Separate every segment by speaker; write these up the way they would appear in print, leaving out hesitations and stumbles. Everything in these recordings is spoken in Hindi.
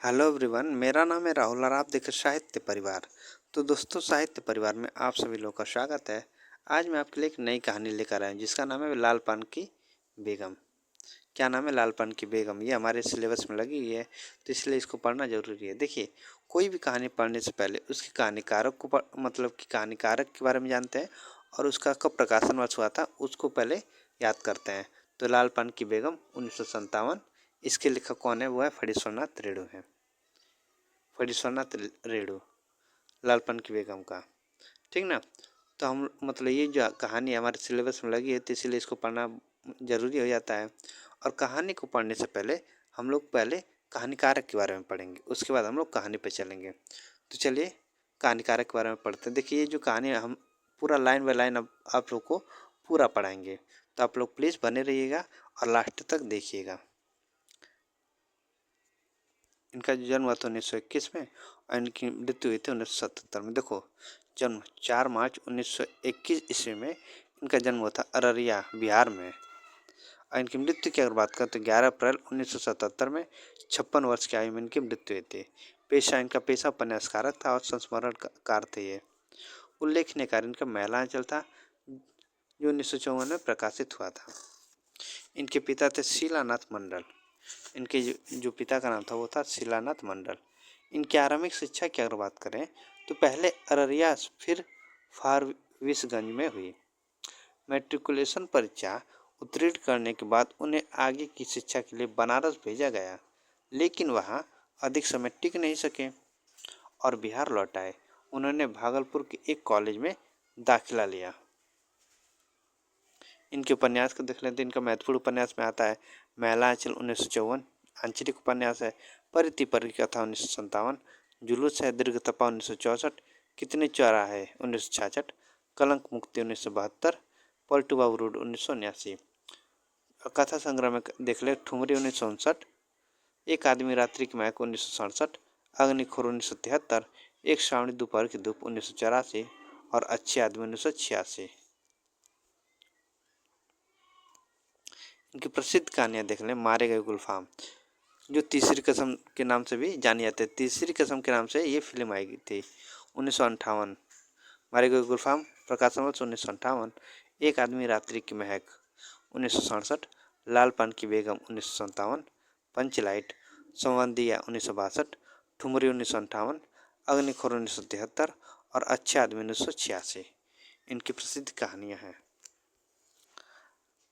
Speaker 1: हेलो एवरीवन, मेरा नाम है राहुल और आप देख रहे साहित्य परिवार। तो दोस्तों, साहित्य परिवार में आप सभी लोगों का स्वागत है। आज मैं आपके लिए एक नई कहानी लेकर आया हूं जिसका नाम है लाल पान की बेगम। क्या नाम है? लाल पान की बेगम। ये हमारे सिलेबस में लगी हुई है, तो इसलिए इसको पढ़ना जरूरी है। देखिए, कोई भी कहानी पढ़ने से पहले उसकी कहानीकारक को मतलब कि कहानीकारक के बारे में जानते हैं और उसका कब प्रकाशन वर्ष हुआ था उसको पहले याद करते हैं। तो लाल पान की बेगम 1957। इसके लेखक कौन है? वो है फणीश्वरनाथ रेणु है। फणीश्वरनाथ रेणु, लालपन की बेगम का। ठीक ना? तो हम मतलब ये जो कहानी हमारे सिलेबस में लगी है तो इसीलिए इसको पढ़ना जरूरी हो जाता है। और कहानी को पढ़ने से पहले हम लोग पहले कहानीकारक के बारे में पढ़ेंगे, उसके बाद हम लोग कहानी पे चलेंगे। तो चलिए कहानीकारक के बारे में पढ़ते हैं। देखिए, ये जो कहानी हम पूरा लाइन बाय लाइन अब आप लोग को पूरा पढ़ाएंगे, तो आप लोग प्लीज़ बने रहिएगा और लास्ट तक देखिएगा। इनका जन्म हुआ था 1921 में और इनकी मृत्यु हुई थी 1977 में। देखो, जन्म 4 मार्च 1921 ईस्वी में इनका जन्म हुआ था अररिया, बिहार में। और इनकी मृत्यु की अगर बात करें तो 11 अप्रैल 1977 में 56 वर्ष की आयु में इनकी मृत्यु हुई थी। इनका पेशा उपन्यासकारक था और संस्मरणकार थे ये। उल्लेखनीय कार्य इनका महिला अंचल था जो 1954 में प्रकाशित हुआ था। इनके पिता थे शीलानाथ मंडल। इनके जो पिता का नाम था वो था शीलानाथ मंडल। इनकी आरंभिक शिक्षा की अगर बात करें तो पहले अररिया फिर फारबिसगंज में हुई। मैट्रिकुलेशन परीक्षा उत्तीर्ण करने के बाद उन्हें आगे की शिक्षा के लिए बनारस भेजा गया, लेकिन वहाँ अधिक समय टिक नहीं सके और बिहार लौट आए। उन्होंने भागलपुर के एक कॉलेज में दाखिला लिया। इनके उपन्यास को देख लेते हैं। इनका महत्वपूर्ण उपन्यास में आता है महिला अंचल 1954, आंचलिक उपन्यास है परिति परी कथा 1957, जुलूस है दीर्घ तपा 1964, कितने चौराहे 1966, कलंक मुक्ति 1972, पलटू बाबू रोड 1979। कथा संग्रह में देख ले ठुमरी 1959, एक आदमी रात्रि की महक 1967, अग्निखोर 1973, एक श्रावणी दोपहर की धूप 1984 और अच्छे आदमी 1986। इनकी प्रसिद्ध कहानियाँ देख लें। मारे गए गुलफाम, जो तीसरी कसम के नाम से भी जानी जाती है। तीसरी कसम के नाम से ये फिल्म आई थी 1958। मारे गए गुलफाम प्रकाशन वर्ष 1958। एक आदमी रात्रि की महक 1967, लाल पान की बेगम 1957, पंचलाइट, संबंधिया 1962, ठुमरी 1958, अग्निखोर 1973 और अच्छे आदमी 1986 इनकी प्रसिद्ध कहानियाँ हैं।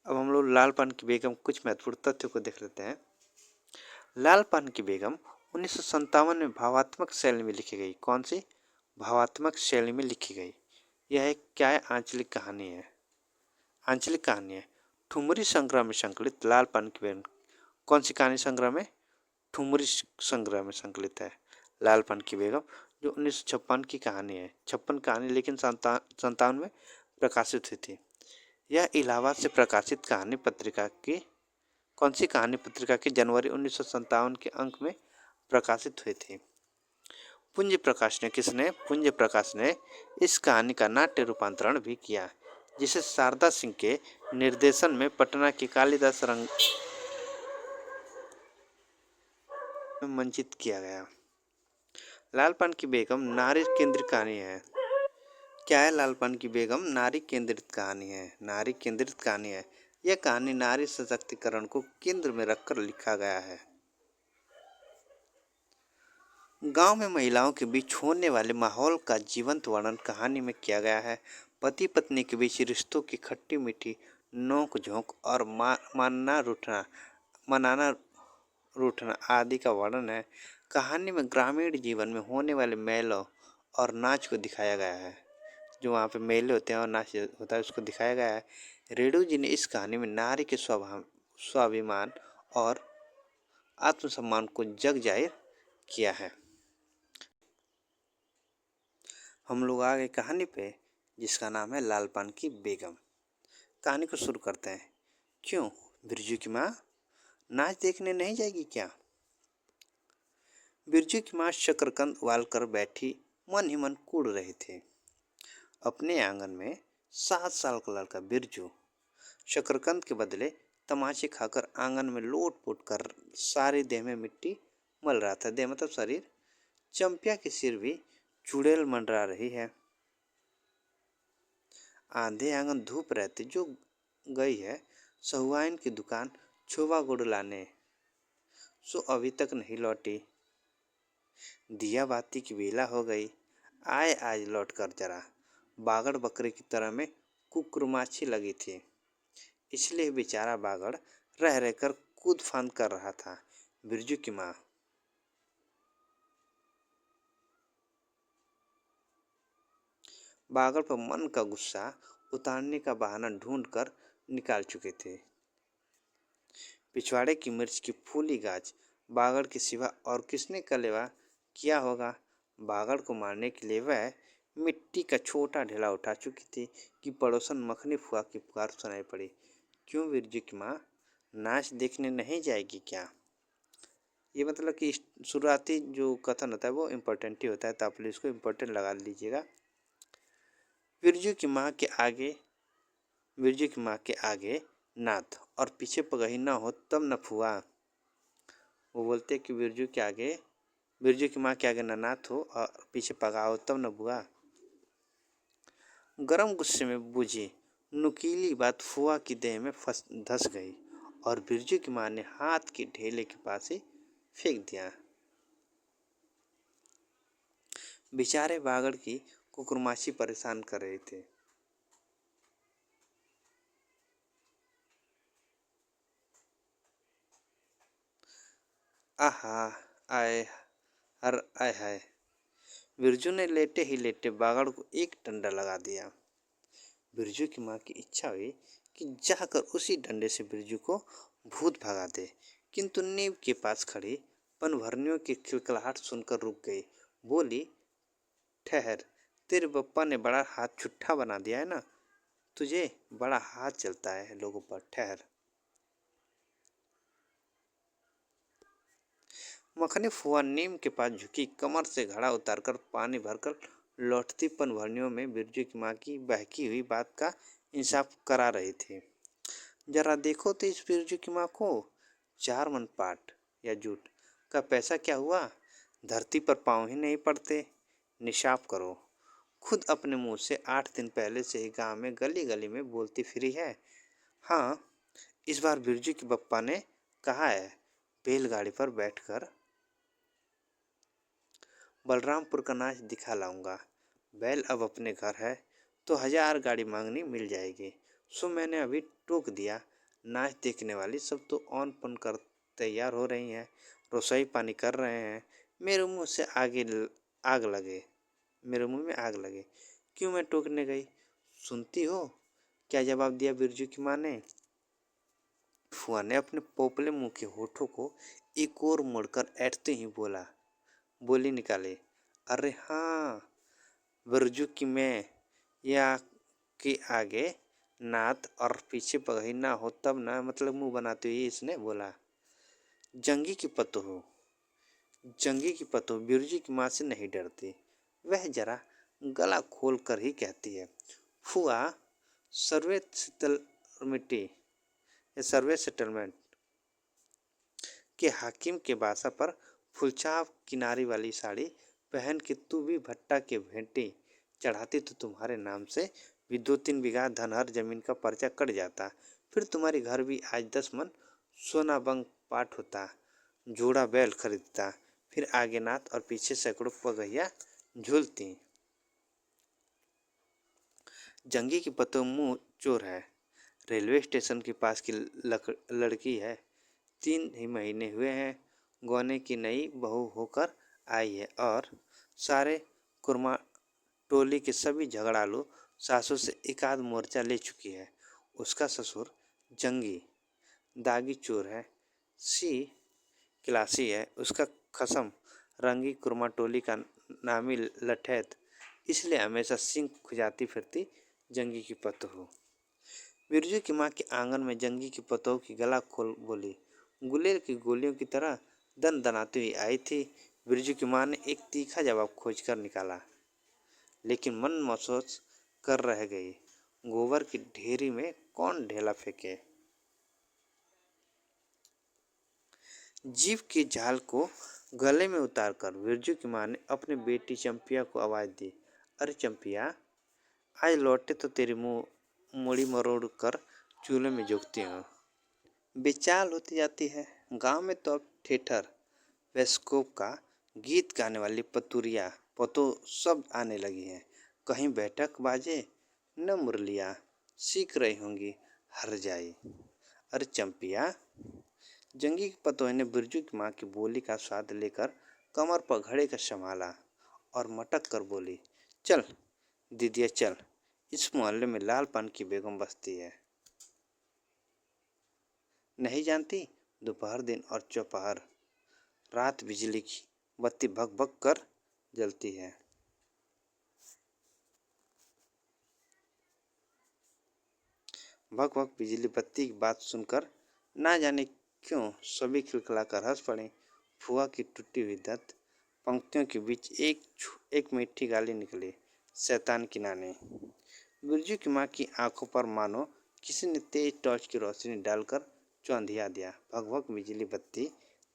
Speaker 1: अब हम लोग लाल पान की बेगम कुछ महत्वपूर्ण तथ्यों को देख लेते हैं। लाल पान की बेगम 1957 में भावात्मक शैली में लिखी गई। कौन सी? भावात्मक शैली में लिखी गई। यह एक क्या है? आंचलिक कहानी है। आंचलिक कहानी है। ठुमरी संग्रह में संकलित लाल पान की बेगम कौन सी कहानी संग्रह में? ठुमरी संग्रह में संकलित है लाल पान की बेगम, जो 1956 की कहानी है। 56 कहानी, लेकिन 57 में प्रकाशित हुई थी। यह इलाहाबाद से प्रकाशित कहानी पत्रिका की कौन सी कहानी पत्रिका की जनवरी 1957 के अंक में प्रकाशित हुई थी। पुंज प्रकाश ने किसने? पुंज प्रकाश ने इस कहानी का नाट्य रूपांतरण भी किया, जिसे शारदा सिंह के निर्देशन में पटना के कालिदास रंग में मंचित किया गया। लाल पान की बेगम नारी केंद्रित कहानी है। क्या है? लाल पान की बेगम नारी केंद्रित कहानी है। नारी केंद्रित कहानी है। यह कहानी नारी सशक्तिकरण को केंद्र में रखकर लिखा गया है। गांव में महिलाओं के बीच होने वाले माहौल का जीवंत वर्णन कहानी में किया गया है। पति पत्नी के बीच रिश्तों की खट्टी मीठी नोक झोंक और मनाना रूठना आदि का वर्णन है। कहानी में ग्रामीण जीवन में होने वाले मेलों और नाच को दिखाया गया है। जो वहाँ पे मेले होते हैं और नाच होता है उसको दिखाया गया है। रेणु जी ने इस कहानी में नारी के स्वाभिमान और आत्मसम्मान को जग जाहिर किया है। हम लोग आ गए कहानी पे, जिसका नाम है लाल पान की बेगम। कहानी को शुरू करते हैं। क्यों बिरजू की माँ नाच देखने नहीं जाएगी क्या? बिरजू की माँ शकरकंद उबाल कर बैठी मन ही मन कूड़ रहे थे। अपने आंगन में 7 साल का लड़का बिरजू शकरकंद के बदले तमाचे खाकर आंगन में लोट पोट कर सारे देह में मिट्टी मल रहा था। देह मतलब शरीर। चंपिया की सिर भी चुड़ैल मंडरा रही है। आंधे आंगन धूप रहती जो गई है सहुआइन की दुकान छोवा गुड़ लाने, सो अभी तक नहीं लौटी। दिया बाती की बेला हो गई, आए आज लौट कर जरा। बागड़ बकरे की तरह में कुकुरमाछी लगी थी, इसलिए बेचारा बागड़ रह रहकर कूद फांद कर रहा था। बिरजू की माँ बागड़ पर मन का गुस्सा उतारने का बहाना ढूंढ कर निकाल चुके थे। पिछवाड़े की मिर्च की फूली गाज बागड़ के सिवा और किसने कलेवा किया होगा। बागड़ को मारने के लिए वह मिट्टी का छोटा ढेला उठा चुकी थी कि पड़ोसन मखनी फुआ की पुकार सुनाई पड़ी। क्यों बिरजू की माँ, नाच देखने नहीं जाएगी क्या? ये मतलब कि शुरुआती जो कथन होता है वो इम्पोर्टेंट ही होता है, तो आप इसको इम्पोर्टेंट लगा लीजिएगा। बिरजू की माँ के आगे बिरजू की माँ के आगे नाथ और पीछे पगही ना हो तब न फुआ। वो बोलते कि बिरजू की माँ के आगे न नाथ हो और पीछे पगा हो तब न बुआ। गरम गुस्से में बूझी नुकीली बात फुआ की देह में धस गई और बिरजू की माँ ने हाथ के ढेले के पास ही फेंक दिया। बेचारे बागड़ की कुकुरमाची परेशान कर रहे थे। आहा, आए हर आय हाय। बिरजू ने लेटे ही लेटे बागड़ को एक डंडा लगा दिया। बिरजू की माँ की इच्छा हुई कि जाकर उसी डंडे से बिरजू को भूत भगा दे, किंतु नींव के पास खड़ी पनभरनियों की खिलखिलाहट सुनकर रुक गई। बोली, ठहर, तेरे बप्पा ने बड़ा हाथ छुट्टा बना दिया है ना, तुझे बड़ा हाथ चलता है लोगों पर, ठहर। मखनी फुआ नीम के पास झुकी कमर से घड़ा उतारकर पानी भरकर लौटती पनभरनियों में बिरजू की माँ की बहकी हुई बात का इंसाफ करा रही थी। जरा देखो तो इस बिरजू की माँ को, 4 मन पाट या जूट का पैसा क्या हुआ, धरती पर पाँव ही नहीं पड़ते। निशाफ करो, खुद अपने मुंह से 8 दिन पहले से ही गांव में गली गली में बोलती फिरी है। हाँ, इस बार बिरजू के बप्पा ने कहा है बैलगाड़ी पर बैठकर बलरामपुर का नाच दिखा लाऊंगा। बैल अब अपने घर है तो 1000 गाड़ी मांगनी मिल जाएगी। सो मैंने अभी टोक दिया। नाच देखने वाली सब तो ऑन पन कर तैयार हो रही हैं, रसोई पानी कर रहे हैं। मेरे मुंह से आग लगे मेरे मुंह में आग लगे। क्यों मैं टोकने गई? सुनती हो क्या जवाब दिया बिरजू की माँ ने? फुआ ने अपने पोपले मुंह के होठों को एक और मोड़कर ऐठते ही बोली निकाले, अरे हाँ, बिरजू की मैं या के आगे नाथ और पीछे पगही ना हो तब ना, मतलब मुंह बनाते हुए इसने बोला। जंगी की पतोह जंगी की पतोह बिरजू की माँ से नहीं डरती। वह जरा गला खोल कर ही कहती है, फुआ, सर्वे सेटलमिटी सर्वे सेटलमेंट के हाकिम के बासा पर फुलचाव किनारी वाली साड़ी पहन के तू भी भट्टा के भेंटी चढ़ाती तो तुम्हारे नाम से भी 2-3 बीघा धनहर जमीन का पर्चा कट जाता। फिर तुम्हारे घर भी आज 10 मन सोना बंग पाट होता, जोड़ा बैल खरीदता, फिर आगे नाथ और पीछे सैकड़ों पगहिया झूलती। जंगी की पतों मुंह चोर है, रेलवे स्टेशन के पास की लड़की है, 3 ही महीने हुए हैं गौने की नई बहू होकर आई है और सारे कुरमा टोली के सभी झगड़ालू सासों से एकाध मोर्चा ले चुकी है। उसका ससुर जंगी दागी चोर है, सी क्लासी है, उसका खसम रंगी कुरमा टोली का नामी लठैत, इसलिए हमेशा सिंह खुजाती फिरती जंगी की पतोह। बिरजू की माँ के आंगन में जंगी की पतोह की गला खोल बोली, गुलेल की गोलियों की तरह दन दनाती हुई आई थी। बिरजू की माँ ने एक तीखा जवाब खोज कर निकाला, लेकिन मन महसूस कर रह गई, गोबर की ढेरी में कौन ढेला फेंके। जीव के जाल को गले में उतारकर बिरजू की माँ ने अपनी बेटी चंपिया को आवाज दी, अरे चंपिया, आज लौटे तो तेरी मुँह मुड़ी मरोड़ कर चूल्हे में झोंकती हूँ। बेचाल होती जाती है। गांव में तो अब थिएटर वेस्कोप का गीत गाने वाली पतुरिया पतो सब आने लगी हैं। कहीं बैठक बाजे न मुरलिया सीख रही होंगी हर जाई। अरे चंपिया, जंगी की पतोह ने बिरजू की माँ की बोली का स्वाद लेकर कमर पर घड़े का संभाला और मटक कर बोली, चल दीदिया चल, इस मोहल्ले में लाल पान की बेगम बसती है। नहीं जानती? दोपहर दिन और चौपहर रात बिजली की बत्ती भग भग कर जलती है। भग भग बिजली बत्ती की बात सुनकर ना जाने क्यों सभी खिलखिलाकर हंस पड़े। फुआ की टूटी हुई दांत पंक्तियों के बीच एक मीठी गाली निकली, शैतान की नानी। बिरजू की माँ की आंखों पर मानो किसी ने तेज टॉर्च की रोशनी डालकर चौंधिया दिया। भगभग बिजली बत्ती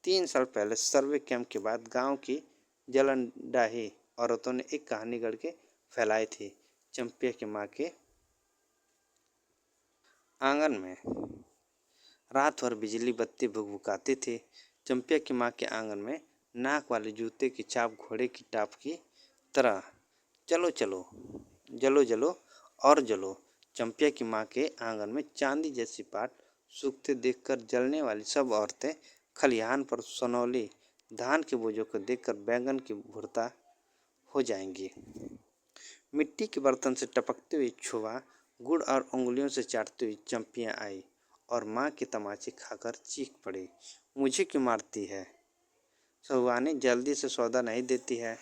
Speaker 1: 3 साल पहले सर्वे कैंप के बाद गांव की जलन डाही औरतों ने एक कहानी गढ़ के फैलाई थी। चंपिया की माँ के आंगन में रात भर बिजली बत्ती भुकभुकाती थी। चंपिया की माँ के आंगन में नाक वाले जूते की छाप घोड़े की टाप की तरह चलो चलो जलो जलो और जलो। चंपिया की माँ के आंगन में चांदी जैसी पाट सूखते देखकर जलने वाली सब औरतें खलिहान पर सोनौली धान के बोझों को देखकर बैंगन की भुरता हो जाएंगी। मिट्टी के बर्तन से टपकते हुए छुआ गुड़ और उंगलियों से चाटती हुई चंपियाँ आई और माँ के तमाचे खाकर चीख पड़ी, मुझे क्यों मारती है? सहुआनी जल्दी से सौदा नहीं देती है।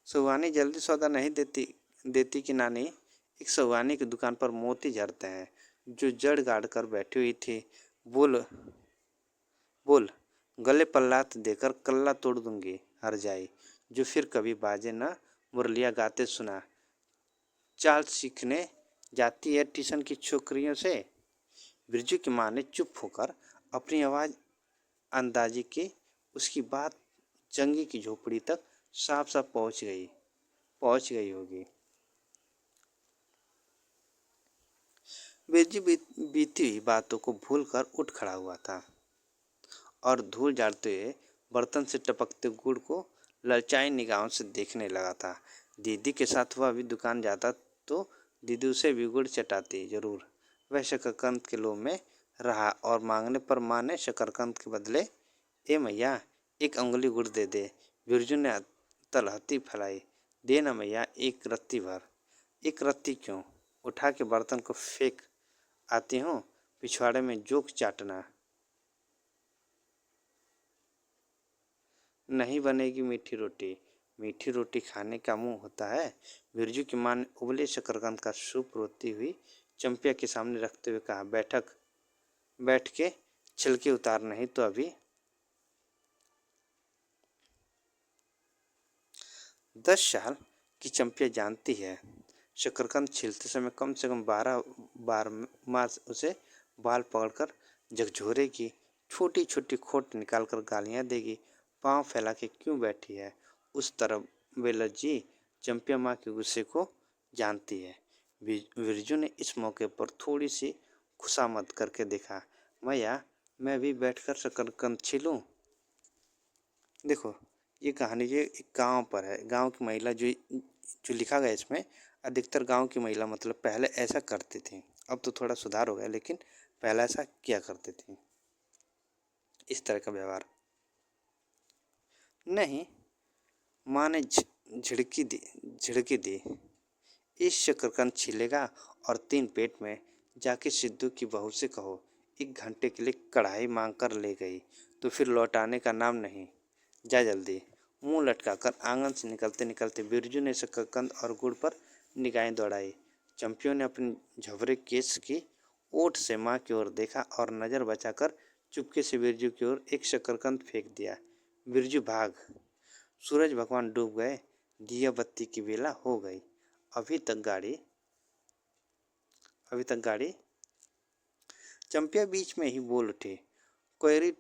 Speaker 1: सहुआनी जल्दी सौदा नहीं देती देती कि नानी। एक सहुआनी की दुकान पर मोती झड़ते हैं जो जड़ गाड़ कर बैठी हुई थी। बोल बोल, गले पल्लात देकर कल्ला तोड़ दूंगी हर जाई, जो फिर कभी बाजे न मुरलिया गाते सुना। चाल सीखने जाती है ट्यूशन की छोकरियों से। बिरजू की माँ ने चुप होकर अपनी आवाज़ अंदाजी की। उसकी बात जंगी की झोपड़ी तक साफ साफ पहुंच गई होगी। बिरजू बीती हुई बातों को भूल कर उठ खड़ा हुआ था और धूल झाड़ते हुए बर्तन से टपकते गुड़ को ललचाई निगाहों से देखने लगा था। दीदी के साथ वह भी दुकान जाता तो दीदी उसे भी गुड़ चटाती जरूर। वह शकरकंद के लोभ में रहा और मांगने पर माँ ने शकरकंद के बदले, ए मैया, एक उंगली गुड़ दे दे। बिरजू ने तलहती फैलाई, दे ना मैया, एक रत्ती भर। एक रत्ती क्यों? उठा के बर्तन को फेंक आती हूँ, पिछवाड़े में जोक चाटना। नहीं बनेगी मीठी रोटी। मीठी रोटी खाने का मुंह होता है। बिरजू की माँ ने उबले शकरकंद का सूप रोती हुई चंपिया के सामने रखते हुए कहा, बैठ के छिलके उतार, नहीं तो अभी 10 साल की चंपिया जानती है शकरकंद छीलते समय कम से कम 12 बार माँ उसे बाल पकड़कर झकझोरेगी, छोटी छोटी खोट निकालकर गालियाँ देगी। पाँव फैला के क्यों बैठी है उस तरफ बेलज्जी? चंपिया माँ के गुस्से को जानती है। बिरजू ने इस मौके पर थोड़ी सी खुशामद करके देखा, मैया, मैं भी बैठकर शकरकंद छीलूं? देखो, ये कहानी ये एक गांव पर है। गांव की महिला जो जो लिखा गया इसमें, अधिकतर गांव की महिला मतलब पहले ऐसा करती थी। अब तो थोड़ा सुधार हो गया, लेकिन पहले ऐसा किया करती थी, इस तरह का व्यवहार। नहीं, माँ ने झिड़की दी, इस शकरकंद छीलेगा और 3 पेट में जाके सिद्धू की बहू से कहो 1 घंटे के लिए कढ़ाई मांग कर ले गई तो फिर लौटाने का नाम नहीं। जा जल्दी। मुंह लटकाकर आंगन से निकलते निकलते बिरजू ने शकरकंद और गुड़ पर निगाहें दौड़ाई। चंपियों ने अपने झबरे केस की ओट से माँ की ओर देखा और नज़र बचाकर चुपके से बिरजू की ओर एक शकरकंद फेंक दिया। बिरजू भाग। सूरज भगवान डूब गए, दिया बत्ती की बेला हो गई। अभी तक गाड़ी अभी तक गाड़ी। चंपिया बीच में ही बोल उठी, कोयरी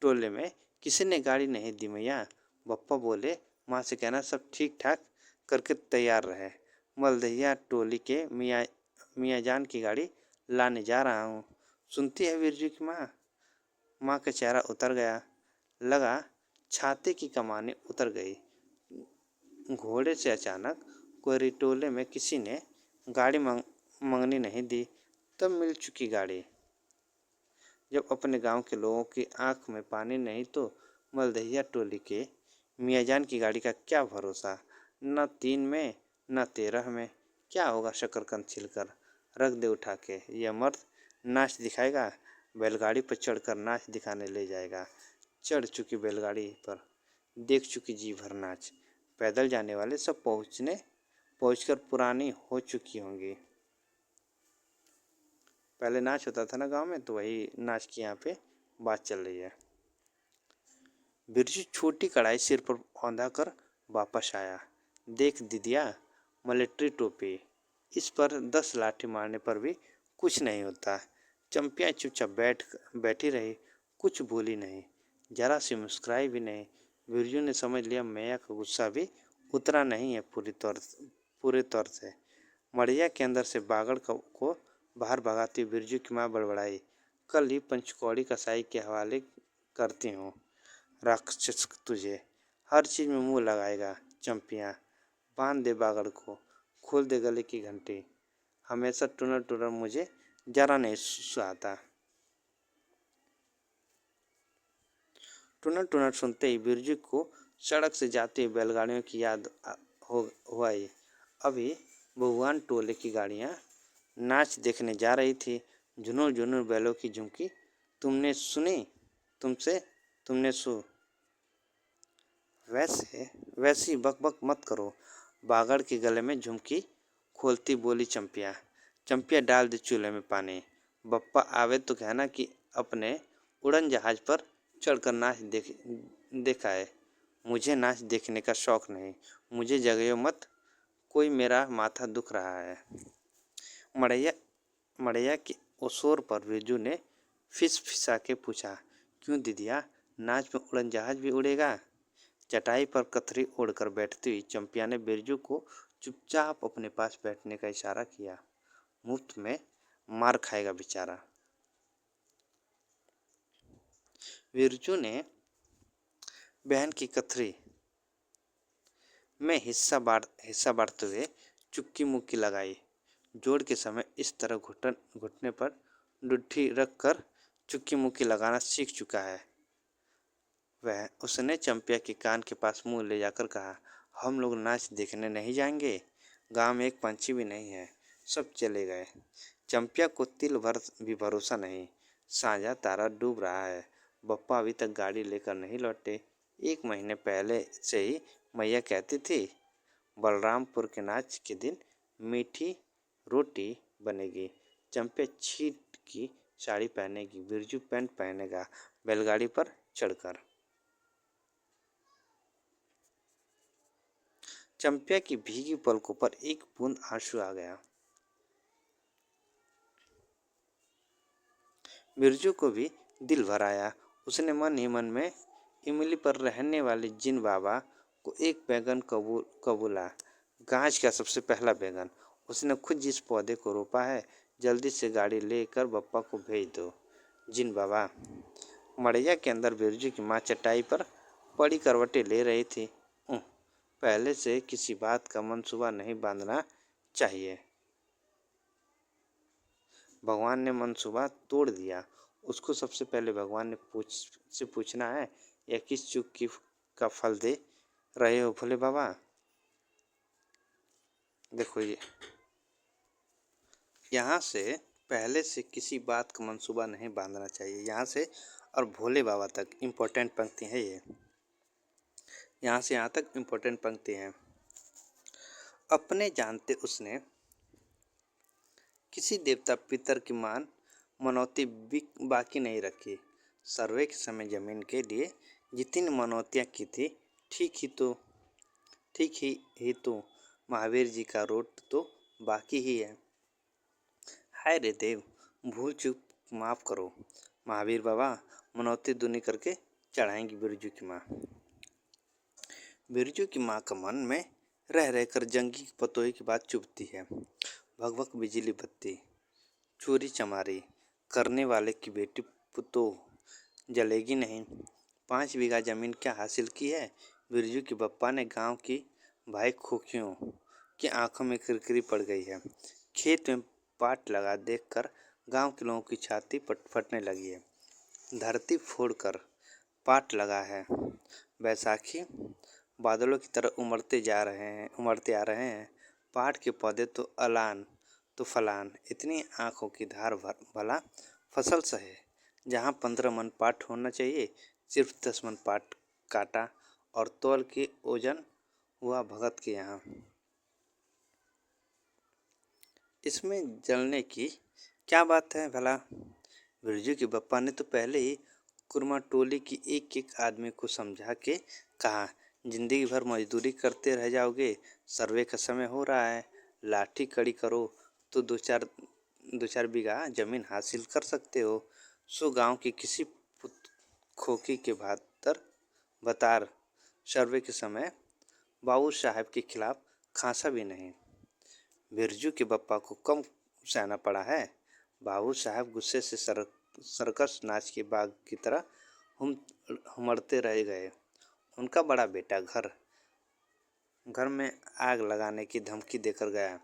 Speaker 1: टोले में किसी ने गाड़ी नहीं दी मैया। बप्पा बोले, माँ से कहना सब ठीक ठाक करके तैयार रहे। मलदहिया टोली के मियाँ जान की गाड़ी लाने जा रहा हूँ। सुनती है बिरजू की माँ। माँ का चेहरा उतर गया, लगा छाते की कमानी उतर गई। घोड़े से अचानक कोयरी टोले में किसी ने गाड़ी मंगनी नहीं दी, तब मिल चुकी गाड़ी। जब अपने गांव के लोगों की आंख में पानी नहीं तो मलदहिया टोली के मियाँजान की गाड़ी का क्या भरोसा। न 3 में न 13 में। क्या होगा शकरकंद छिलकर रख दे उठा के। यह मर्द नाच दिखाएगा, बैलगाड़ी पर चढ़कर नाच दिखाने ले जाएगा। चढ़ चुकी बैलगाड़ी पर, देख चुकी जी भर नाच। पैदल जाने वाले सब पहुंचकर पुरानी हो चुकी होंगी। पहले नाच होता था ना गांव में, तो वही नाच की यहाँ पे बात चल रही है। बिरजू छोटी कढ़ाई सिर पर औंधा कर वापस आया। देख दीदिया, मिलिट्री टोपी, इस पर 10 लाठी मारने पर भी कुछ नहीं होता। चंपिया चुपचाप बैठी रही, कुछ बोली नहीं, जरा सी मुस्कुराई भी नहीं। बिरजू ने समझ लिया मैया का गुस्सा भी उतरा नहीं है पूरे तौर से। मड़िया के अंदर से बागड़ को बाहर भगाती बिरजू की माँ बड़बड़ाई, कल ही पंचकौड़ी कसाई के हवाले करती हूँ। राक्षस तुझे, हर चीज में मुंह लगाएगा। चंपिया, बांध दे बागड़ को, खोल दे गले की घंटी। हमेशा टुनर टुनर मुझे जरा नहीं सुहाता। टुनर टुनर सुनते ही बिरजू को सड़क से जाती हुई बैलगाड़ियों की याद हो आई। अभी भगवान टोले की गाड़ियाँ नाच देखने जा रही थी। झुनूर झुनूर बैलों की झुमकी तुमने सुनी, तुमने वैसी बक बक मत करो। बागड़ के गले में झुमकी खोलती बोली चंपिया। चंपिया, डाल दे चूल्हे में पानी। बप्पा आवे तो कहना कि अपने उड़न जहाज पर चढ़कर नाच दिखाए। मुझे नाच देखने का शौक नहीं, मुझे जगाओ मत, कोई मेरा माथा दुख रहा है। मड़ैया के ओसोर पर बिरजू ने फिसा के पूछा, क्यों दीदिया, नाच में उड़न जहाज भी उड़ेगा। चटाई पर कथरी ओढ़कर बैठती हुई चंपिया ने बिरजू को चुपचाप अपने पास बैठने का इशारा किया। मुफ्त में मार खाएगा बेचारा। बिरजू ने बहन की कथरी में हिस्सा बांटते हुए चुक्की मुक्की लगाई। जोड़ के समय इस तरह घुटने पर डुट्ठी रखकर चुक्की मुक्की लगाना सीख चुका है वह। उसने चंपिया के कान के पास मुंह ले जाकर कहा, हम लोग नाच देखने नहीं जाएंगे। गांव में एक पंछी भी नहीं है, सब चले गए। चंपिया को तिल भर भी भरोसा नहीं। साँझा तारा डूब रहा है। बप्पा अभी तक गाड़ी लेकर नहीं लौटे। 1 महीने पहले से ही मैया कहती थी, बलरामपुर के नाच के दिन मीठी रोटी बनेगी। चंपिया छीट की साड़ी पहनेगी, बिरजू पैंट पहनेगा बैलगाड़ी पर चढ़कर। चंपिया की भीगी पलकों पर एक बूंद आंसू आ गया। बिरजू को भी दिल भर आया। उसने मन ही मन में इमली पर रहने वाले जिन बाबा को एक बैगन कबूला, गांच का सबसे पहला बैगन। उसने खुद जिस पौधे को रोपा है, जल्दी से गाड़ी लेकर बप्पा को भेज दो। जिन बाबा। मड़ैया के अंदर बिरजू की माँ चटाई पर पड़ी करवटें ले रही थी। पहले से किसी बात का मनसूबा नहीं बांधना चाहिए। भगवान ने मनसूबा तोड़ दिया। उसको सबसे पहले भगवान से पूछना है, या किस चूक का फल दे रहे हो भोले बाबा। देखो ये यहाँ से पहले से किसी बात का मनसूबा नहीं बांधना चाहिए, यहाँ से और भोले बाबा तक इम्पोर्टेंट पंक्ति है ये। यहाँ से यहाँ तक इम्पोर्टेंट पंक्ति है। अपने जानते उसने किसी देवता पितर की मनौती बाकी नहीं रखी। सर्वे के समय जमीन के लिए जितनी मनौतियाँ की थी, ठीक ही तो महावीर जी का रोट तो बाकी ही है। हाय रे देव, भूल चूक माफ करो। महावीर बाबा मनौती दूनी करके चढ़ाएंगी बिरजू की माँ। बिरजू की माँ का मन में रह रहकर जंगी पतोही की बात चुभती है। भगभग बिजली बत्ती, चोरी चमारी करने वाले की बेटी पुतोह जलेगी नहीं। 5 बीघा जमीन क्या हासिल की है। बिरजू के बप्पा ने गांव की भाई खोखियों की आंखों में किरकिरी पड़ गई है। खेत में पाट लगा देखकर गांव के लोगों की छाती फटने लगी है। धरती फोड़कर पाट लगा है। बैसाखी बादलों की तरह उमड़ते आ रहे हैं। पाट के पौधे तो अलान तो फलान, इतनी आंखों की धार भला फसल सहे। जहाँ 15 मन पाट होना चाहिए, सिर्फ 10 मन पाट काटा और तौल के ओजन हुआ भगत के यहाँ। इसमें जलने की क्या बात है भला। बिरजू के बप्पा ने तो पहले ही कुरमा टोली की एक एक आदमी को समझा के कहा, जिंदगी भर मजदूरी करते रह जाओगे, सर्वे का समय हो रहा है, लाठी कड़ी करो तो दो चार बीघा जमीन हासिल कर सकते हो। सो गांव की किसी खोखी के बतार सर्वे के समय बाबू साहब के खिलाफ खांसा भी नहीं। बिरजू के बप्पा को कम सहना पड़ा है। बाबू साहब गुस्से से सर्कस नाच के बाघ की तरह हुमड़ते रह गए। उनका बड़ा बेटा घर में आग लगाने की धमकी देकर गया।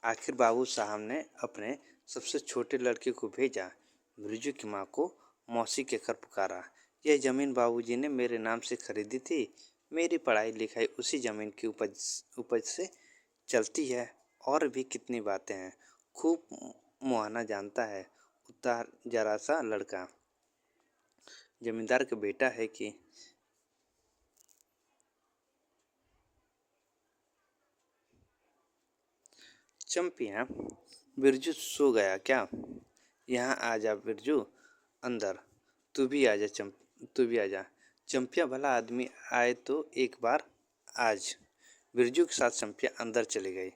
Speaker 1: आखिर बाबू साहब ने अपने सबसे छोटे लड़के को भेजा। बिरजू की माँ को मौसी के कर पुकारा। यह जमीन बाबूजी ने मेरे नाम से खरीदी थी। मेरी पढ़ाई लिखाई उसी जमीन की उपज से चलती है। और भी कितनी बातें हैं। खूब मुहाना जानता है उतार जरा सा लड़का। जमींदार का बेटा है कि चंपिया, बिरजू सो गया क्या। यहाँ आ जा बिरजू, अंदर। तू भी आ जा चंपिया, भला आदमी आए तो एक बार आज। बिरजू के साथ चंपिया अंदर चली गई।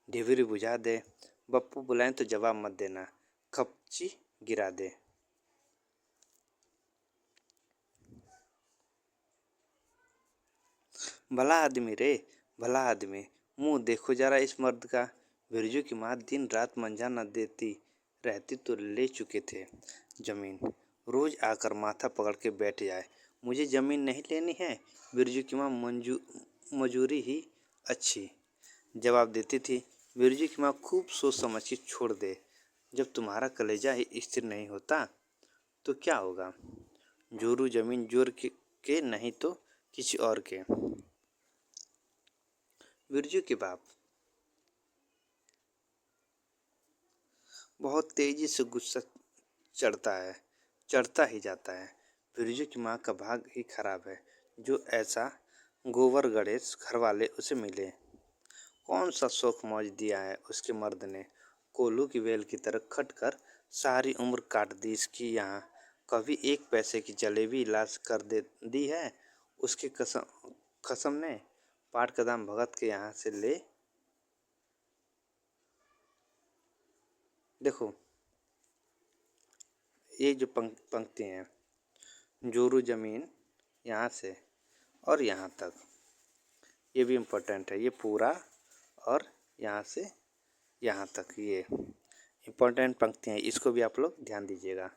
Speaker 1: ढिबरी बुझा दे, बप्पू बुलाएं तो जवाब मत देना, खपची गिरा दे। भला आदमी रे, भला आदमी, मुंह देखो जरा इस मर्द का। बिरजू की माँ दिन रात मंझा न देती रहती तो ले चुके थे जमीन। रोज आकर माथा पकड़ के बैठ जाए, मुझे जमीन नहीं लेनी है। बिरजू की माँ मजूरी ही अच्छी जवाब देती थी। बिरजू की माँ खूब सोच समझ के छोड़ दे। जब तुम्हारा कलेजा ही स्थिर नहीं होता तो क्या होगा। जोरू जमीन जोर के नहीं तो किसी और के। बिरजू के बाप बहुत तेजी से गुस्सा चढ़ता ही जाता है। बिरजू की माँ का भाग ही खराब है जो ऐसा गोबर गणेश घर वाले उसे मिले। कौन सा शौक मौज दिया है उसके मर्द ने। कोल्हू की बेल की तरह खट कर सारी उम्र काट दी इसकी। यहाँ कभी 1 पैसे की जलेबी इलाज कर दी है उसके कसम ने। पाट का दाम भगत के यहाँ से ले। देखो ये जो पंक्ति हैं, जोरू जमीन यहाँ से और यहाँ तक, ये भी इम्पोर्टेंट है। ये पूरा और यहाँ से यहाँ तक, ये इम्पोर्टेंट पंक्तियाँ, इसको भी आप लोग ध्यान दीजिएगा।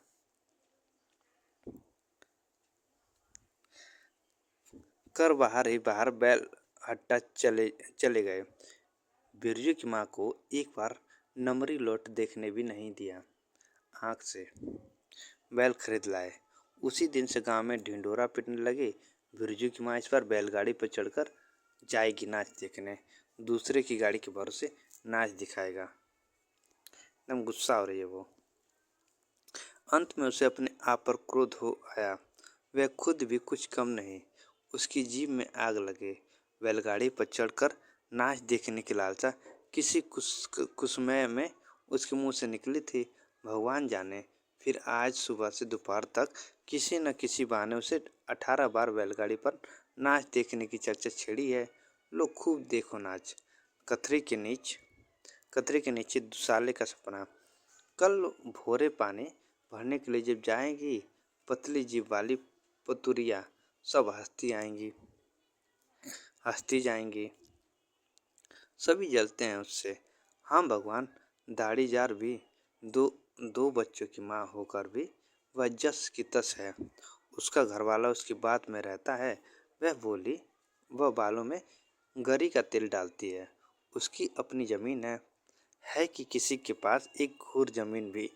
Speaker 1: कर बाहर ही बाहर बैल हट्टा चले गए। बिरजू की माँ को एक बार नमरी लौट देखने भी नहीं दिया। आँख से बैल खरीद लाए। उसी दिन से गांव में ढिंढोरा पिटने लगे। बिरजू की माँ इस बार बैलगाड़ी पर चढ़कर जाएगी नाच देखने। दूसरे की गाड़ी के भरोसे नाच दिखाएगा। एकदम गुस्सा हो रही है वो। अंत में उसे अपने आप पर क्रोध हो आया। वह खुद भी कुछ कम नहीं। उसकी जीभ में आग लगे। बैलगाड़ी पर चढ़कर नाच देखने की लालसा किसी कुसमय में उसके मुंह से निकली थी, भगवान जाने। फिर आज सुबह से दोपहर तक किसी न किसी बहाने उसे 18 बार बैलगाड़ी पर नाच देखने की चर्चा छेड़ी है। लो खूब देखो नाच। कतरे के नीचे दुसाले का सपना। कल भोरे पानी भरने के लिए जब जाएंगी, पतली जीभ वाली पतुरिया सब हंसती जाएंगी। सभी जलते हैं उससे। हाँ भगवान, दाढ़ीदार भी दो दो बच्चों की माँ होकर भी वह जस की तस है। उसका घरवाला उसकी बात में रहता है। वह बोली, वह बालों में गरी का तेल डालती है। उसकी अपनी जमीन है कि किसी के पास एक घूर जमीन भी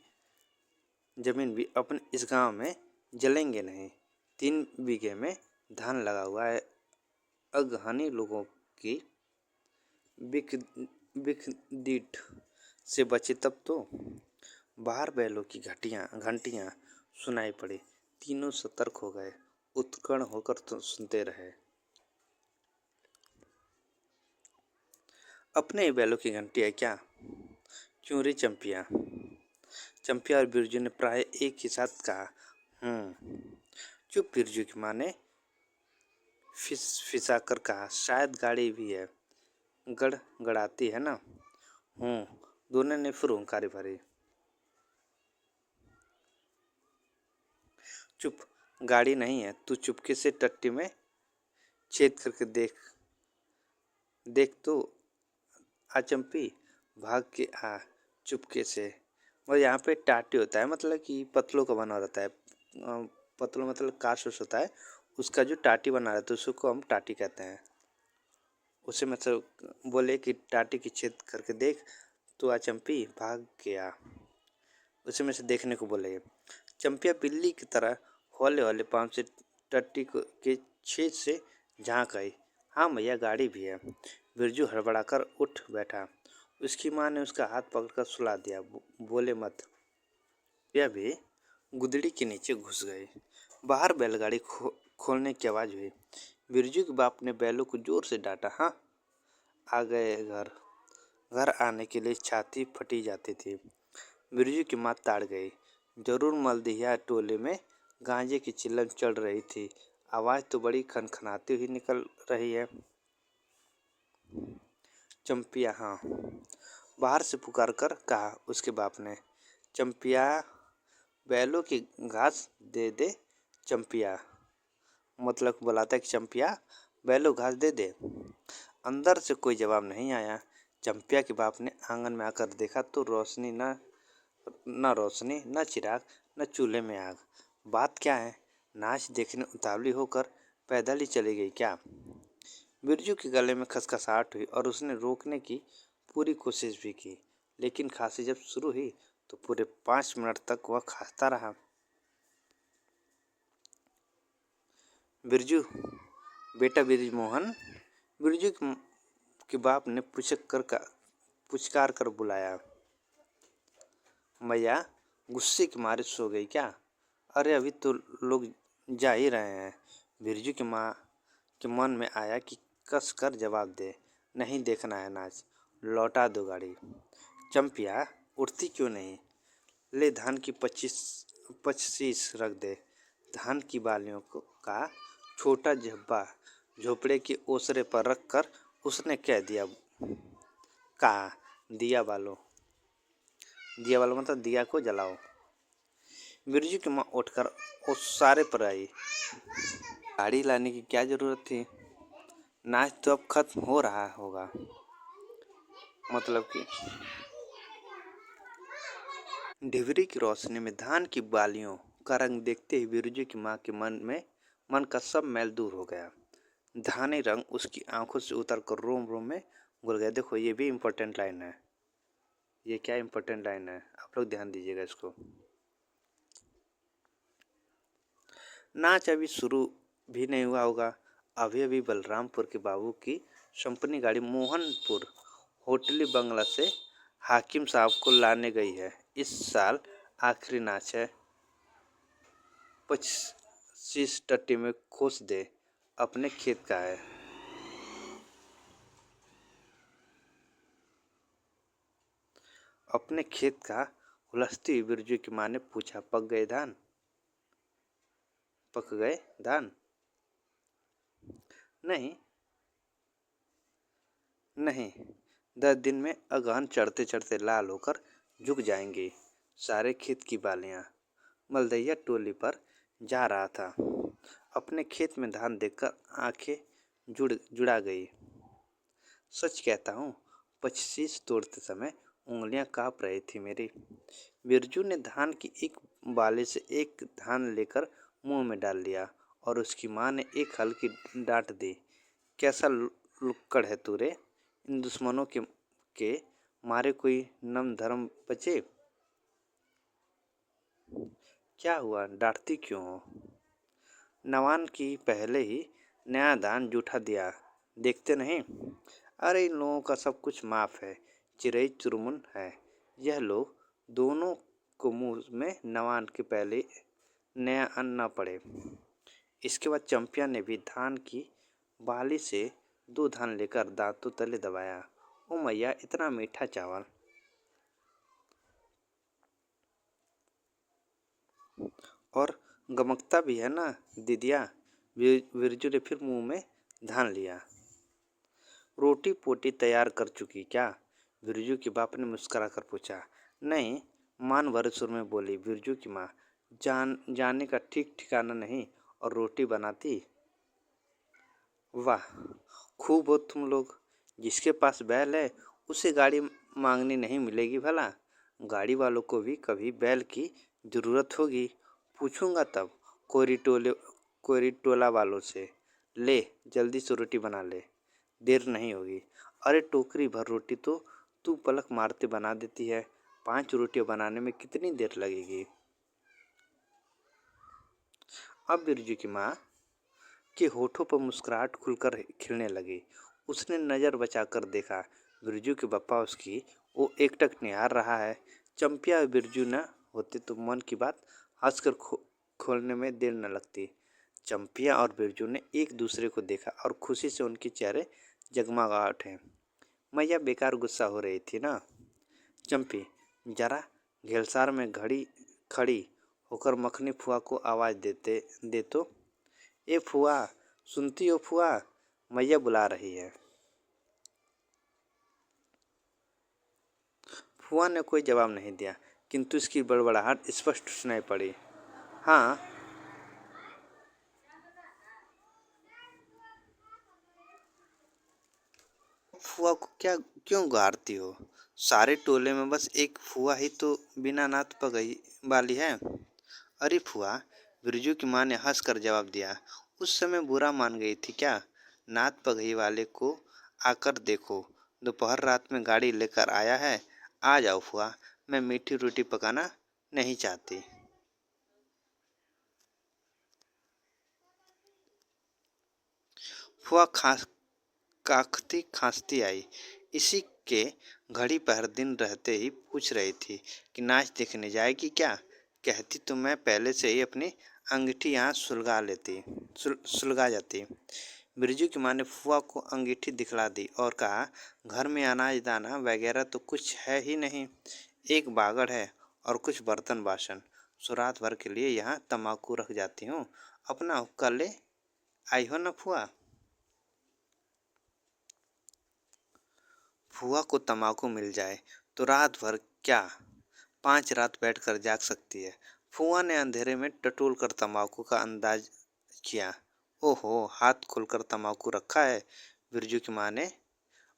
Speaker 1: अपने इस गांव में जलेंगे नहीं। 3 बीघे में धान लगा हुआ है। अगहनी लोगों की बिक बिकदीठ से बचे तब तो। बाहर बैलों की घंटियां सुनाई पड़ी। तीनों सतर्क हो गए, उत्कण होकर तो सुनते रहे। अपने ही बैलों की घंटी है क्या? क्यों रे चंपिया? चंपिया और बिरजू ने प्राय एक ही साथ कहा। चुप, बिरजू की माँ ने फिसा कर कहा। शायद गाड़ी भी है, गड़गड़ाती है ना। दोनों ने फिर हुंकारी भरी। चुप, गाड़ी नहीं है। तू चुपके से टट्टी में छेद करके देख तो। आ चंपी, भाग के आ चुपके से। और यहाँ पे टाटी होता है, मतलब कि पतलों का बना रहता है। पतलों मतलब काश होता है, उसका जो टाटी बना रहता है उसको हम टाटी कहते हैं। उसे मतलब बोले कि टाटी की छेद करके देख तो। आ चंपी, भाग के आ। उसे में से देखने को बोले। चंपिया बिल्ली की तरह हौले हौले पाँव से टट्टी के छेद से झांक आई। हाँ भैया, गाड़ी भी है। बिरजू हड़बड़ाकर उठ बैठा। उसकी माँ ने उसका हाथ पकड़कर सुला दिया। बोले मत। यह भी गुदड़ी के नीचे घुस गई। बाहर बैलगाड़ी खोलने की आवाज़ हुई। बिरजू के बाप ने बैलों को जोर से डांटा। हाँ, आ गए घर आने के लिए छाती फटी जाती थी। बिरजू की माँ ताड़ गई। जरूर मलदिहिया टोले में गांजे की चिल्लम चढ़ रही थी। आवाज़ तो बड़ी खनखनाती हुई निकल रही है। चंपिया, हाँ, बाहर से पुकार कर कहा उसके बाप ने। चंपिया, बैलों की घास दे दे। चंपिया मतलब बुलाता है कि चंपिया, बैलों घास दे दे। अंदर से कोई जवाब नहीं आया। चंपिया के बाप ने आंगन में आकर देखा तो रोशनी न चिराग, न चूल्हे में आग। बात क्या है? नाच देखने उतावली होकर पैदल ही चली गई क्या? बिरजू के गले में खसखसाहट हुई और उसने रोकने की पूरी कोशिश भी की, लेकिन खांसी जब शुरू हुई तो पूरे 5 मिनट तक वह खांसता रहा। बिरजू, बेटा बिरजमोहन। बिरजू के बाप ने पुचकार कर बुलाया। मैया गुस्से के मारे सो गई क्या? अरे अभी तो लोग जा ही रहे हैं। बिरजू की माँ के मन में आया कि कस कर जवाब दे। नहीं देखना है नाच, लौटा दो गाड़ी। चंपिया, उठती क्यों नहीं? ले धान की 25 रख दे। धान की बालियों का छोटा झब्बा झोपड़े के ओसरे पर रख कर उसने कह दिया। कहा, दिया बालो मतलब दिया को जलाओ। बिरजू की माँ उठकर ओसारे पर आई। गाड़ी लाने की क्या जरूरत थी? नाच तो अब खत्म हो रहा होगा। मतलब कि ढिवरी की रोशनी में धान की बालियों का रंग देखते ही बिरजू की माँ के मन का सब मैल दूर हो गया। धानी रंग उसकी आंखों से उतरकर रोम रोम में घुल गया। देखो, ये भी इम्पोर्टेंट लाइन है। ये क्या इम्पोर्टेंट लाइन है, आप लोग ध्यान दीजिएगा इसको। नाच अभी शुरू भी नहीं हुआ होगा। अभी अभी बलरामपुर के बाबू की कंपनी गाड़ी मोहनपुर होटली बंगला से हाकिम साहब को लाने गई है। इस साल आखिरी नाच है। 25 टट्टी में खोस दे। अपने खेत का है। अपने खेत का हुलसती हुई बिरजू की माँ ने पूछा। पक गए धान? नहीं नहीं, 10 दिन में अगहन चढ़ते चढ़ते लाल होकर झुक जाएंगे। सारे खेत की बालियां। मलदैया टोली पर जा रहा था। अपने खेत में धान देखकर आंखें जुड़ा गई। सच कहता हूँ, पचीस तोड़ते समय उंगलियां कांप रही थी मेरी। बिरजू ने धान की एक बाले से एक धान लेकर मुंह में डाल लिया और उसकी माँ ने एक हल्की डांट दी। कैसा लुक्कड़ है तू रे, इन दुश्मनों के मारे कोई नम धर्म बचे। क्या हुआ, डांटती क्यों हो? नवान की पहले ही नया दान जूठा दिया, देखते नहीं? अरे इन लोगों का सब कुछ माफ है, चिरई चुरमुन है। यह लोग दोनों को मुंह में नवान के पहले नया अन्न न पड़े। इसके बाद चंपिया ने भी धान की बाली से दो धान लेकर दांतों तले दबाया। ओ मैया, इतना मीठा चावल! और गमकता भी है ना दीदिया। विरजू ने फिर मुंह में धान लिया। रोटी पोटी तैयार कर चुकी क्या? बिरजू के बाप ने मुस्कुरा कर पूछा। नहीं, मान भरे सुर में बोली बिरजू की माँ। जाने का ठीक ठिकाना नहीं और रोटी बनाती। वाह, खूब हो तुम लोग। जिसके पास बैल है उसे गाड़ी मांगनी नहीं मिलेगी भला। गाड़ी वालों को भी कभी बैल की जरूरत होगी, पूछूंगा तब। कोरी टोला वालों से। ले, जल्दी से रोटी बना ले, देर नहीं होगी। अरे टोकरी भर रोटी तो तू पलक मारते बना देती है, 5 रोटियां बनाने में कितनी देर लगेगी? अब बिरजू की माँ के होठों पर मुस्कुराहट खुलकर खिलने लगी। उसने नजर बचाकर देखा, बिरजू के बप्पा उसकी वो एकटक निहार रहा है। चंपिया और बिरजू न होते तो मन की बात हंसकर खोलने में देर न लगती। चंपिया और बिरजू ने एक दूसरे को देखा और खुशी से उनके चेहरे जगमगा उठे। मैया बेकार गुस्सा हो रही थी ना। चंपी जरा घेलसार में घड़ी खड़ी होकर मखनी फुआ को आवाज दे तो। ए फुआ, सुनती हो फुआ, मैया बुला रही है। फुआ ने कोई जवाब नहीं दिया, किंतु इसकी बड़बड़ाहट स्पष्ट सुनाई पड़ी। हाँ, फुआ को क्या क्यों गारती हो? सारे टोले में बस एक फुआ ही तो बिना नात पगई वाली है। अरे फुआ, बिरजू की माँ ने हंसकर जवाब दिया। उस समय बुरा मान गई थी क्या? नात पगई वाले को आकर देखो, दोपहर रात में गाड़ी लेकर आया है। आ जाओ फुआ, मैं मीठी रोटी पकाना नहीं चाहती। फुआ काखती खांसती आई। इसी के घड़ी पहर दिन रहते ही पूछ रही थी कि नाच देखने जाएगी क्या? कहती तो मैं पहले से ही अपनी अंगीठी यहाँ सुलगा जाती। बिरजू की माँ ने फुआ को अंगीठी दिखला दी और कहा, घर में अनाज दाना वगैरह तो कुछ है ही नहीं। एक बागड़ है और कुछ बर्तन बासन। सो रात भर के लिए यहाँ तम्बाकू रख जाती हूँ। अपना हुक्का ले आई हो ना फुआ? फुआ को तम्बाकू मिल जाए तो रात भर क्या 5 रात बैठकर जाग सकती है। फुआ ने अंधेरे में टटोल कर तम्बाकू का अंदाज किया। ओहो, हाथ खोलकर तम्बाकू रखा है बिरजू की माँ ने।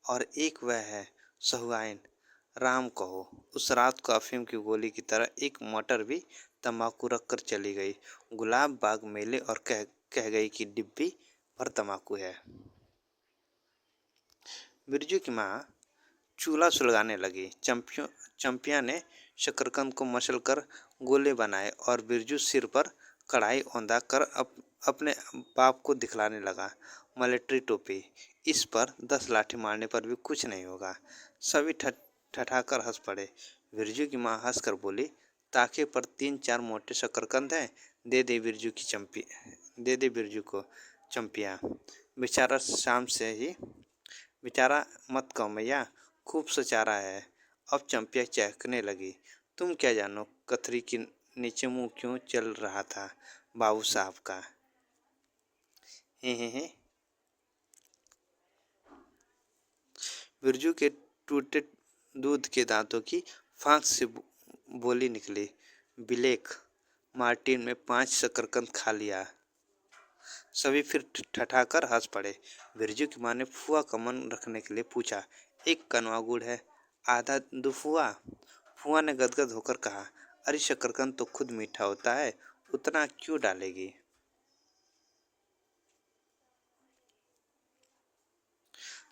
Speaker 1: और एक वह है सहुआइन, राम कहो। उस रात को अफीम की गोली की तरह एक मटर भी तम्बाकू रख कर चली गई। गुलाब बाग मेले और कह गई कि डिब्बी भर तम्बाकू है। बिरजू की माँ चूल्हा सुलगाने लगी। चंपिया ने शकरकंद को मसल कर गोले बनाए और बिरजू सिर पर कढ़ाई औंधा कर अपने बाप को दिखलाने लगा। मिलिट्री टोपी, इस पर 10 लाठी मारने पर भी कुछ नहीं होगा। सभी ठठाकर हंस पड़े। बिरजू की माँ हंसकर बोली, ताके पर 3-4 मोटे शकरकंद हैं, दे दे बिरजू को। चंपिया, बेचारा शाम से ही बेचारा मत कहो मैया, खूब सचारा है। अब चंपिया चहकने लगी। तुम क्या जानो कथरी के नीचे मुंह क्यों चल रहा था बाबू साहब का। हे। बिरजू के टूटे दूध के दांतों की फांक से बोली निकली, बिलेक मार्टिन में 5 शकरकंद खा लिया। सभी फिर ठठाकर हंस पड़े। बिरजू की माँ ने फुआ का मन रखने के लिए पूछा, एक कनवा गुड़ है, आधा दो फुआ। फुआ ने गदगद होकर कहा, अरे शकरकंद तो खुद मीठा होता है, उतना क्यों डालेगी।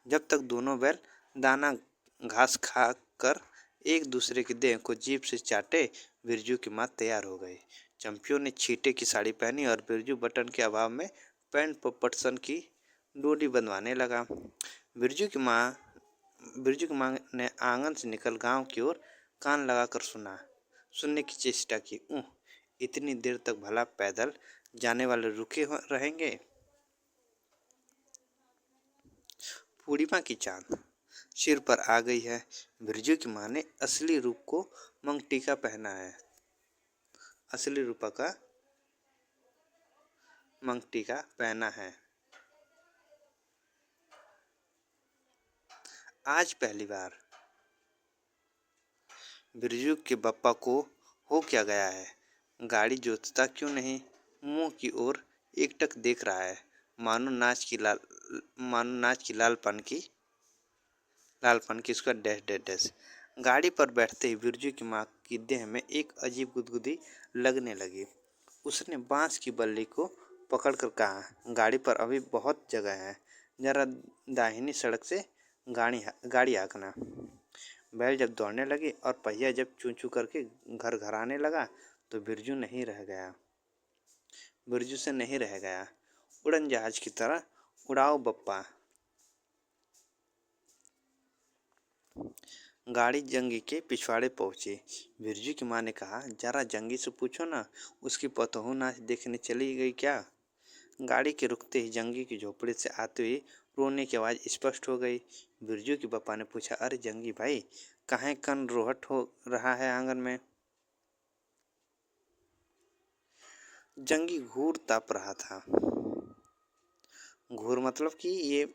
Speaker 1: जब तक दोनों बैल दाना घास खा कर एक दूसरे की देह को जीभ से चाटे, बिरजू की माँ तैयार हो गई। चंपियों ने छींटे की साड़ी पहनी और बिरजू बटन के अभाव में पैंट पर पटसन की डोरी बंधवाने लगा। बिरजू की माँ ने आंगन से निकल गांव की ओर कान लगाकर सुनने की चेष्टा की। इतनी देर तक भला पैदल जाने वाले रुके रहेंगे। पूर्णिमा की चांद सिर पर आ गई है। बिरजू की माँ ने असली रूप को मंगटीका पहना है। असली रूपा का मंगटीका पहना है। आज पहली बार बिरजू के बप्पा को हो क्या गया है। गाड़ी जोतता क्यों नहीं, मुंह की ओर एकटक देख रहा है, मानो नाच की लालपन की उसका डैश डैश डैश। गाड़ी पर बैठते ही बिरजू की माँ की देह में एक अजीब गुदगुदी लगने लगी। उसने बांस की बल्ली को पकड़कर कहा, गाड़ी पर अभी बहुत जगह है, जरा दाहिनी सड़क से गाड़ी हाँकना। बैल जब दौड़ने लगी और पहिया जब चूं चूं करके घर घर आने लगा तो बिरजू से नहीं रह गया। उड़न जहाज की तरह उड़ाओ बप्पा। गाड़ी जंगी के पिछवाड़े पहुंची। बिरजू की माँ ने कहा, जरा जंगी से पूछो ना, उसकी पतोहू नाच देखने चली गई क्या। गाड़ी के रुकते ही जंगी की झोपड़ी से आते हुए रोने की आवाज़ स्पष्ट हो गई। बिरजू के पापा ने पूछा, अरे जंगी भाई, काहे कन रोहट हो रहा है आंगन में। जंगी घूर ताप रहा था। घूर मतलब कि ये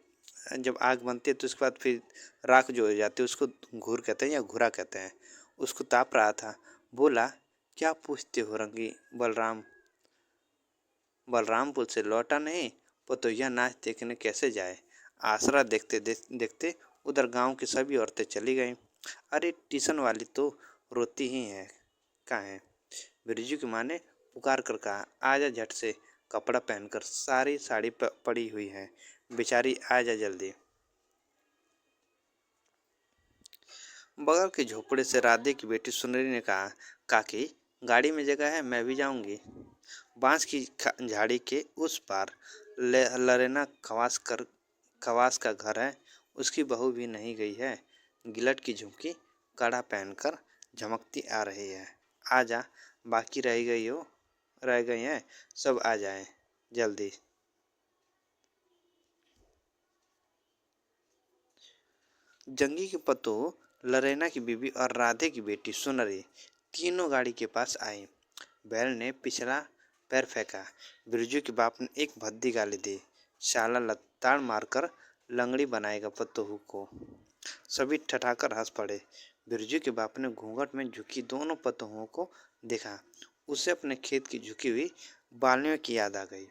Speaker 1: जब आग बनती है तो उसके बाद फिर राख जो हो जाती है उसको घूर कहते हैं या घुरा कहते हैं। उसको ताप रहा था। बोला, क्या पूछते हो रंगी बलराम। बलरामपुर से लौटा नहीं, पतोहिया नाच देखने कैसे जाए। आसरा देखते देखते उधर गांव की सभी औरतें चली गईं। अरे ट्यूशन वाली तो रोती ही है काहे। बिरजू की माँ ने पुकार कर कहा, आजा झट से, कपड़ा पहनकर सारी साड़ी पड़ी हुई है, बेचारी आजा जल्दी। बगल के झोपड़े से राधे की बेटी सुनरी ने कहा, काकी गाड़ी में जगह है, मैं भी जाऊंगी। बांस की झाड़ी के उस पार लरेना खवास का घर है, उसकी बहू भी नहीं गई है। गिलट की झुमकी कड़ा पहनकर झमकती आ रही है। आजा, बाकी रह गई हैं, सब आ जाएं जल्दी। जंगी के पतो, लरेना की बीबी और राधे की बेटी सुनरी तीनों गाड़ी के पास आई। बैल ने पिछला पैर फेंका। बिरजू के बाप ने एक भद्दी गाली दी, शाला लताड़ मारकर लंगड़ी बनाएगा पतोहू को। सभी ठठाकर हंस पड़े। बिरजू के बाप ने घूंघट में झुकी दोनों पतोहुओं को देखा। उसे अपने खेत की झुकी हुई बालियों की याद आ गई।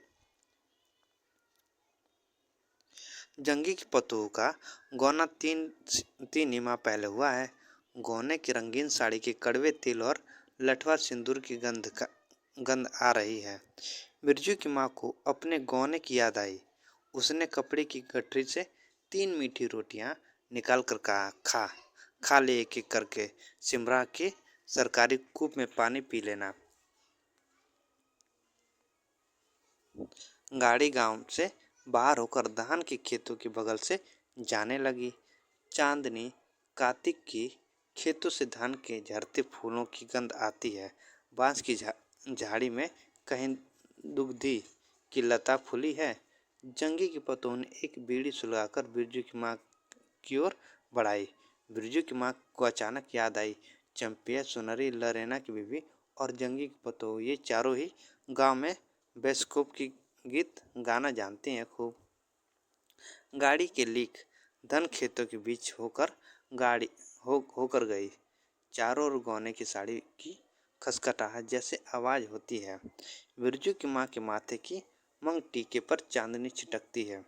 Speaker 1: जंगी की पतोहू का गौना तीन ही माह पहले हुआ है। गौने की रंगीन साड़ी के कड़वे तिल और लठवा सिंदूर की गंध आ रही है। बिरजू की माँ को अपने गौने की याद आई। उसने कपड़े की गठरी से 3 मीठी रोटियां निकाल कर कहा, खा ले एक एक करके, सिमरा के सरकारी कूप में पानी पी लेना। गाड़ी गांव से बाहर होकर धान के खेतों के बगल से जाने लगी। चांदनी कार्तिक की खेतों से धान के झड़ते फूलों की गंध आती है। बांस की झाड़ी में कहीं दुग्धी की लता फूली है। जंगी की पतों ने एक बीड़ी सुलगाकर बिरजू की माँ की ओर बढ़ाई। बिरजू की माँ को अचानक याद आई, चंपिया, सुनरी, लरेना की बीवी और जंगी की पतों, ये चारों ही गांव में बेस्कोप की गीत गाना जानते हैं खूब। गाड़ी के लीक धन खेतों के बीच होकर गई। चारों ओर गौने की साड़ी की खसखटाहट जैसे आवाज़ होती है। बिरजू की माँ के माथे की मंग टीके पर चांदनी छिटकती है।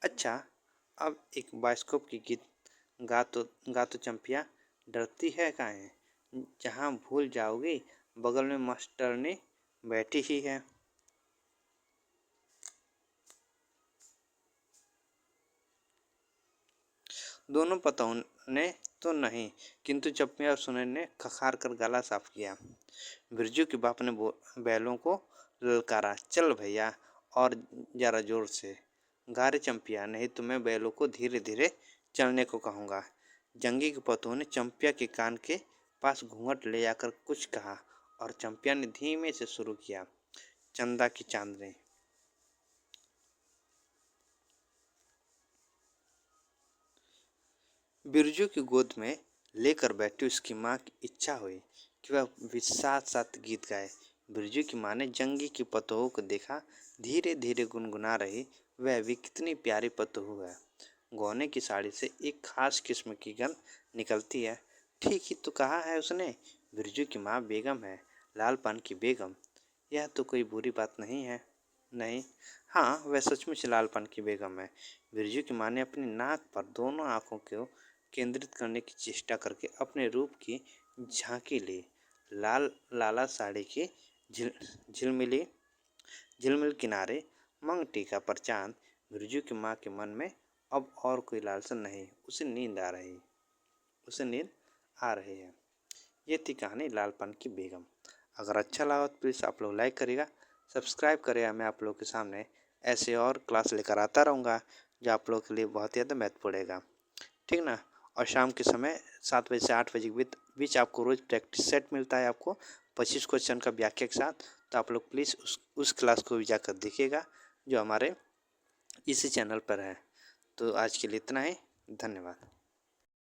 Speaker 1: अच्छा, अब एक बाइस्कोप की गीत गा तो चंपिया, डरती है काहे, जहाँ भूल जाओगी बगल में मास्टरनी बैठी ही है। दोनों पतों ने तो नहीं, किंतु चंपिया और सुनैना ने खखार कर गला साफ किया। बिरजू के बाप ने बैलों को ललकारा, चल भैया और जरा जोर से गा रे चंपिया, नहीं तो मैं बैलों को धीरे धीरे चलने को कहूँगा। जंगी के पतों ने चंपिया के कान के पास घूंघट ले जाकर कुछ कहा और चंपिया ने धीमे से शुरू किया, चंदा की चांदनी। बिरजू की गोद में लेकर बैठी उसकी माँ की इच्छा हुई कि वह भी साथ साथ गीत गाए। बिरजू की माँ ने जंगी की पतोहू को देखा, धीरे धीरे गुनगुना रही, वह भी कितनी प्यारी पतोहू है। गौने की साड़ी से एक खास किस्म की गंध निकलती है। ठीक ही तो कहा है उसने, बिरजू की माँ बेगम है, लाल पान की बेगम। यह तो कोई बुरी बात नहीं है। नहीं, हाँ, वह सचमुच लाल पान की बेगम है। बिरजू की माँ ने अपनी नाक पर दोनों आंखों को केंद्रित करने की चेष्टा करके अपने रूप की झांकी ली। लाल लाला साड़ी की झिलमिली झिलमिल किनारे मंग टीका पर चांद। बिरजू की माँ के मन में अब और कोई लालसा नहीं, उसे नींद आ रही है। ये थी कहानी लाल पान की बेगम। अगर अच्छा लगा तो प्लीज़ आप लोग लाइक करिएगा, सब्सक्राइब करिएगा। मैं आप लोग के सामने ऐसे और क्लास लेकर आता रहूँगा जो आप लोग के लिए बहुत ही ज़्यादा महत्वपूर्ण पड़ेगा, ठीक ना। और शाम के समय 7 बजे से 8 बजे के बीच आपको रोज़ प्रैक्टिस सेट मिलता है, आपको 25 क्वेश्चन का व्याख्या के साथ। तो आप लोग प्लीज़ उस क्लास को भी जाकर देखिएगा जो हमारे इसी चैनल पर है। तो आज के लिए इतना ही, धन्यवाद।